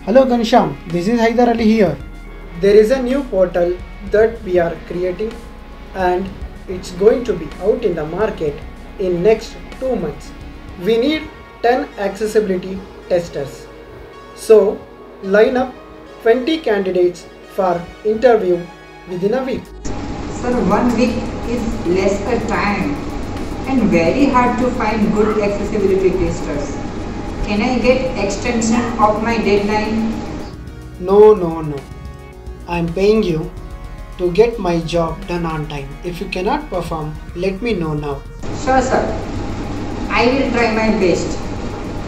Hello Ghanshyam, this is Haidar Ali here. There is a new portal that we are creating and it's going to be out in the market in next 2 months. We need 10 accessibility testers. So line up 20 candidates for interview within a week. Sir, 1 week is less a time and very hard to find good accessibility testers. Can I get extension of my deadline? No. I am paying you to get my job done on time. If you cannot perform, let me know now. Sure, sir. I will try my best.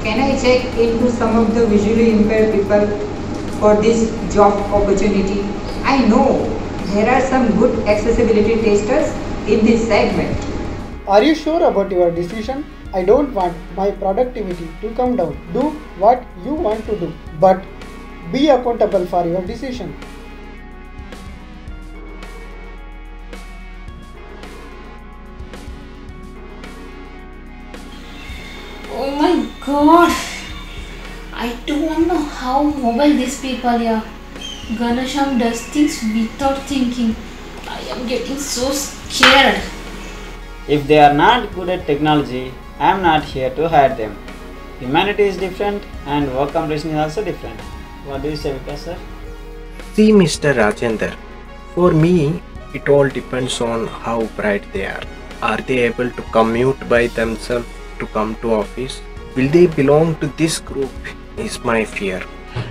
Can I check into some of the visually impaired people for this job opportunity? I know there are some good accessibility testers in this segment. Are you sure about your decision? I don't want my productivity to come down. Do what you want to do, but be accountable for your decision. Oh my god! I don't know how mobile these people are. Ghanshyam does things without thinking. I am getting so scared. If they are not good at technology, I am not here to hire them. Humanity is different and work completion is also different. What do you say, Vikas sir? See, Mr. Rajender, for me, it all depends on how bright they are. Are they able to commute by themselves to come to office? Will they belong to this group is my fear.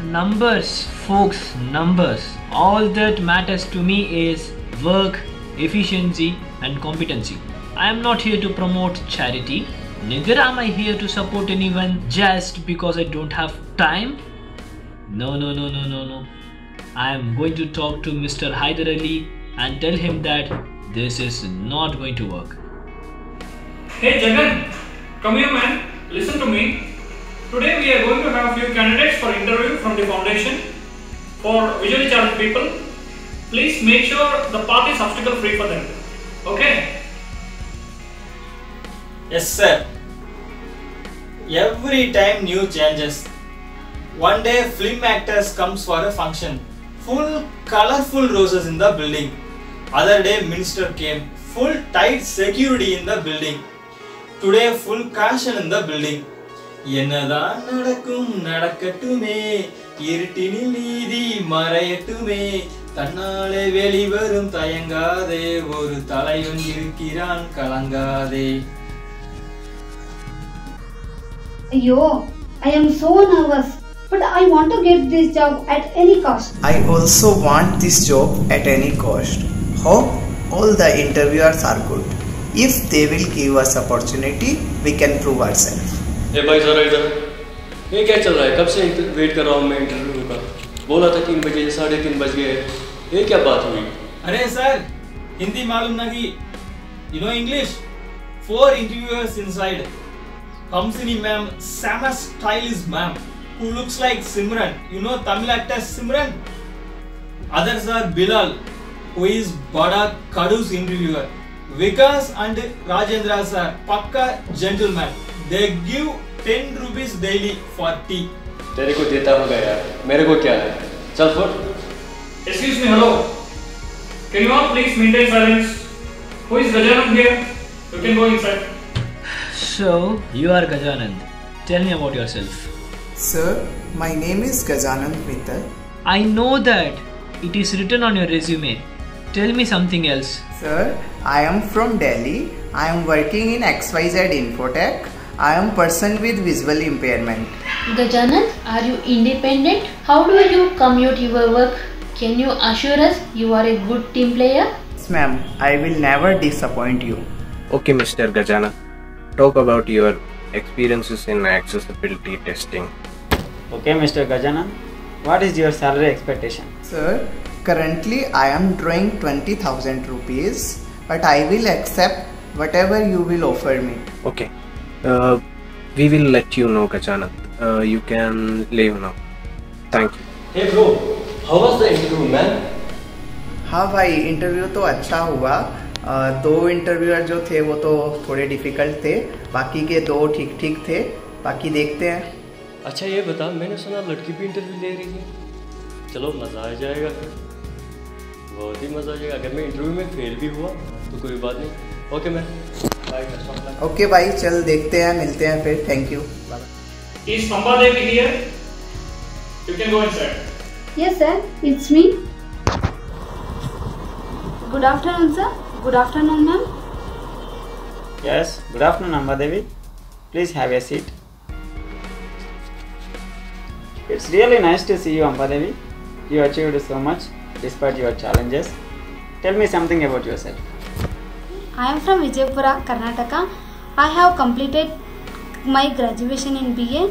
Numbers, folks, numbers. All that matters to me is work, efficiency and competency. I am not here to promote charity. Neither am I here to support anyone just because I don't have time. No. I am going to talk to Mr. Haidar Ali and tell him that this is not going to work. Hey Jagan, come here man, listen to me. Today we are going to have few candidates for interview from the foundation for visually challenged people. Please make sure the path is obstacle free for them. Okay? Yes sir. Every time new changes. One day film actors comes for a function. Full colorful roses in the building. Other day minister came. Full tight security in the building. Today full caution in the building. என்னதான் நடக்கும் நடக்கட்டுமே இருட்டினில் நீதி மறையட்டுமே தன்னாலே வெளிவரும் தயங்காதே ஒரு தலைவன் இருக்கிறான் கலங்காதே. Yo, I am so nervous, but I want to get this job at any cost. I also want this job at any cost. Hope all the interviewers are good. If they will give us opportunity, we can prove ourselves. ए भाई जरा इधर, ये क्या चल रहा है? कब से वेट कर रहा हूँ मैं इंटरव्यू का. बोला था 3 बजे, 3:30 बज गए. ये क्या बात हुई? अरे सर, हिंदी मालूम नहीं? You know English? 4 interviewers inside. Kamsini ma'am, Sama stylist ma'am, who looks like Simran. You know Tamil actor Simran? Others are Bilal, who is Bada Kadu's interviewer. Vikas and Rajendra sir, Pakka gentleman. They give 10 rupees daily for tea. तेरे को देता होगा यार, मेरे को क्या है? चल foot. Excuse me, hello. Can you all please maintain silence? Who is Gajanand here? You can go inside. So, you are Gajanand. Tell me about yourself. Sir, my name is Gajanand Mittal. I know that. It is written on your resume. Tell me something else. Sir, I am from Delhi. I am working in XYZ Infotech. I am person with visual impairment. Gajanand, are you independent? How do you commute your work? Can you assure us you are a good team player? Yes, ma'am. I will never disappoint you. Okay, Mr. Gajana, talk about your experiences in accessibility testing. Okay, Mr. Gajanan, what is your salary expectation? Sir, currently I am drawing 20,000 rupees, but I will accept whatever you will offer me. Okay, we will let you know, Gajanat. You can leave now. Thank you. Hey bro, how was the interview, man? हाँ भाई, interview तो अच्छा हुआ। 2 interviewer जो थे वो तो थोड़े डिफिकल्ट थे, बाकी के 2 ठीक ठीक थे। बाकी देखते हैं। अच्छा ये बता, मैंने सुना लड़की भी इंटरव्यू ले रही है। चलो मज़ा आ जाएगा फिर, बहुत ही मज़ा आ जाएगा। अगर मैं इंटरव्यू में फेल भी हुआ तो कोई बात नहीं। Okay ma'am, bye. ओके भाई, चल देखते हैं, मिलते हैं फिर। Thank you. Is Ambadevi here? You can go inside. Yes, sir. It's me. Good afternoon, sir. Good afternoon, ma'am. Yes, good afternoon, Ambadevi. Please have a seat. It's really nice to see you, Ambadevi. You achieved so much despite your challenges. Tell me something about yourself. I am from Vijaypura, Karnataka. I have completed my graduation in BA.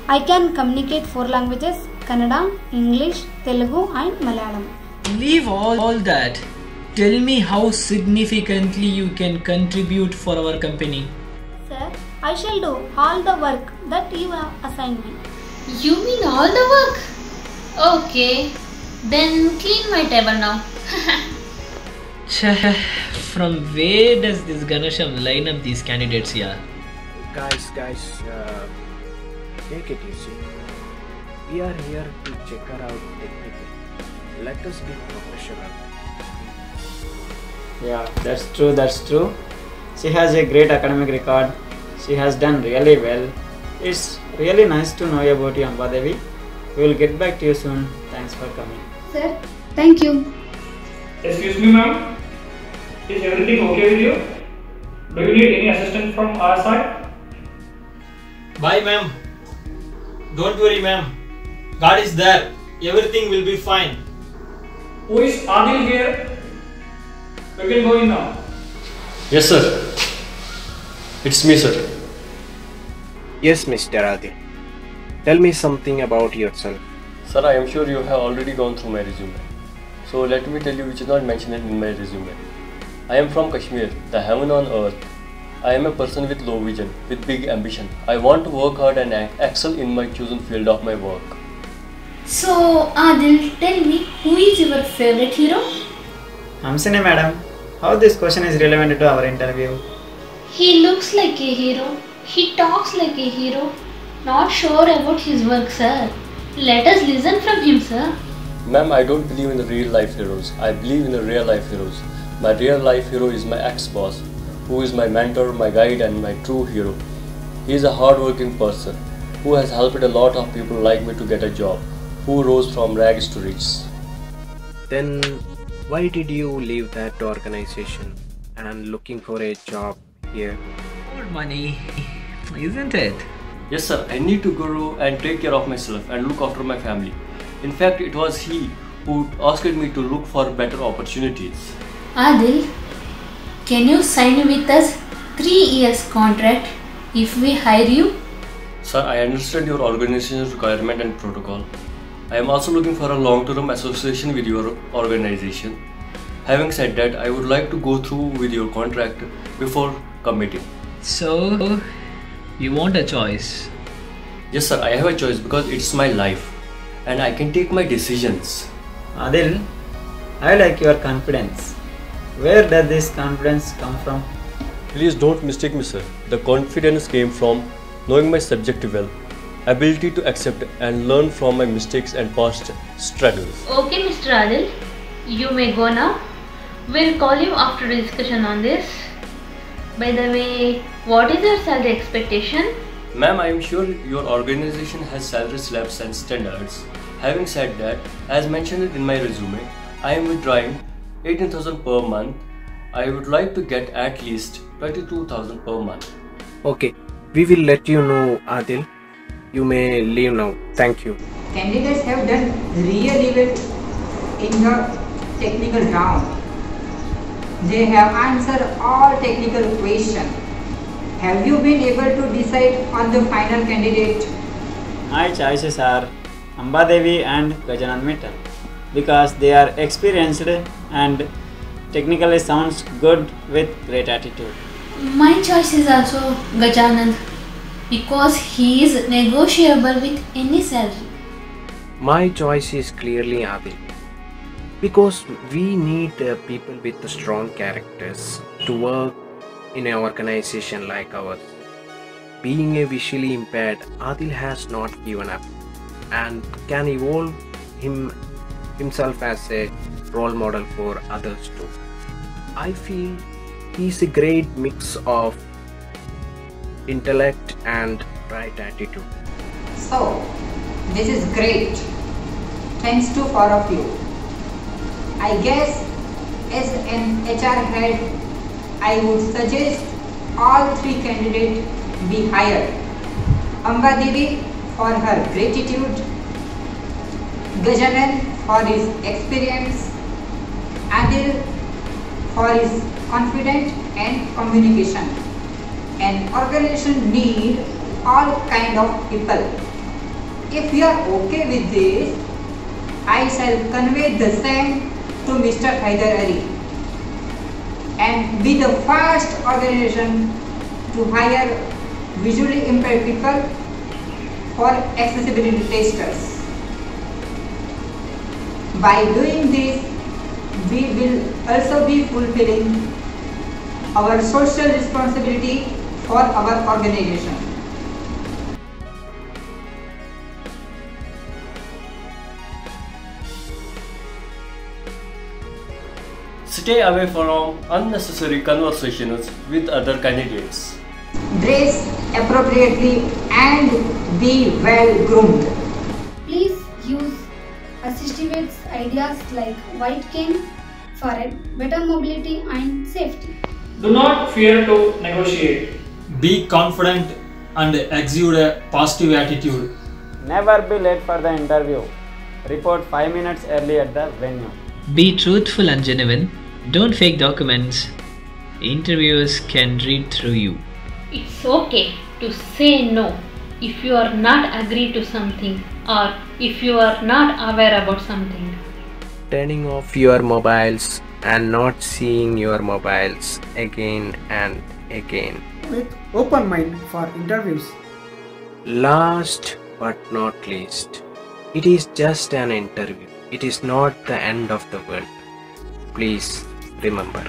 I can communicate 4 languages: Kannada, English, Telugu and Malayalam. Leave all that. Tell me how significantly you can contribute for our company. Sir, I shall do all the work that you have assigned me. You mean all the work? Okay, then clean my table now. From where does this Ganesham line up these candidates here? Guys, take it easy. We are here to check her out technically. Let us be professional. Yeah, that's true. She has a great academic record. She has done really well. It's really nice to know about you, Ambadevi. We will get back to you soon. Thanks for coming. Sir, thank you. Excuse me, ma'am. Is everything okay with you? Do you need any assistance from our side? Bye, ma'am. Don't worry, ma'am. God is there. Everything will be fine. Who is Adil here? You can go in now. Yes sir, it's me sir. Yes, Mr. Adil. Tell me something about yourself. Sir, I am sure you have already gone through my resume. So let me tell you which is not mentioned in my resume. I am from Kashmir, the heaven on earth. I am a person with low vision, with big ambition. I want to work hard and excel in my chosen field of my work. So, Adil, tell me, who is your favorite hero? Hamsini madam, how this question is relevant to our interview? He looks like a hero. He talks like a hero. Not sure about his work, sir. Let us listen from him, sir. Ma'am, I don't believe in the real life heroes. I believe in the real life heroes. My real life hero is my ex-boss, who is my mentor, my guide and my true hero. He is a hard-working person who has helped a lot of people like me to get a job, who rose from rags to riches. Then why did you leave that organization and looking for a job here? Old money, isn't it? Yes sir, I need to grow and take care of myself and look after my family. In fact, it was he who asked me to look for better opportunities. Adil, can you sign with us 3 years contract if we hire you? Sir, I understand your organization's requirement and protocol. I am also looking for a long-term association with your organization. Having said that, I would like to go through with your contract before committing. So, you want a choice? Yes sir, I have a choice because it's my life and I can take my decisions. Adil, I like your confidence. Where does this confidence come from? Please don't mistake me sir. The confidence came from knowing my subject well, ability to accept and learn from my mistakes and past struggles. Okay, Mr. Adil, you may go now. We'll call you after a discussion on this. By the way, what is your salary expectation? Ma'am, I am sure your organization has salary slabs and standards. Having said that, as mentioned in my resume, I am withdrawing 18,000 per month. I would like to get at least 22,000 per month. Okay, we will let you know, Adil. You may leave now. Thank you. Candidates have done really well in the technical round. They have answered all technical questions have you been able to decide on the final candidate? My choices are Ambadevi and Gajanand Mittal because they are experienced and technically sounds good with great attitude. My choice is also Gajanand because he is negotiable with any salary. My choice is clearly Adil because we need people with strong characters to work in an organization like ours. Being a visually impaired, Adil has not given up and can evolve himself as a role model for others too. I feel he's a great mix of intellect and right attitude. So, this is great. Thanks to four of you. I guess as an HR head, I would suggest all three candidates be hired. Ambadevi for her gratitude, Gajanan for his experience, Adil for his confidence and communication. An organization needs all kind of people. If you are okay with this, I shall convey the same to Mr. Haider Ali and be the first organization to hire visually impaired people for accessibility testers. By doing this, we will also be fulfilling our social responsibility for our organization. Stay away from unnecessary conversations with other candidates. Dress appropriately and be well groomed. Please use assistive ideas like white cane for a better mobility and safety. Do not fear to negotiate. Be confident and exude a positive attitude. Never be late for the interview. Report 5 minutes early at the venue. Be truthful and genuine. Don't fake documents. Interviewers can read through you. It's okay to say no if you are not agree to something or if you are not aware about something. Turning off your mobiles and not seeing your mobiles again and again. With open mind for interviews. Last but not least, it is just an interview. It is not the end of the world. Please remember.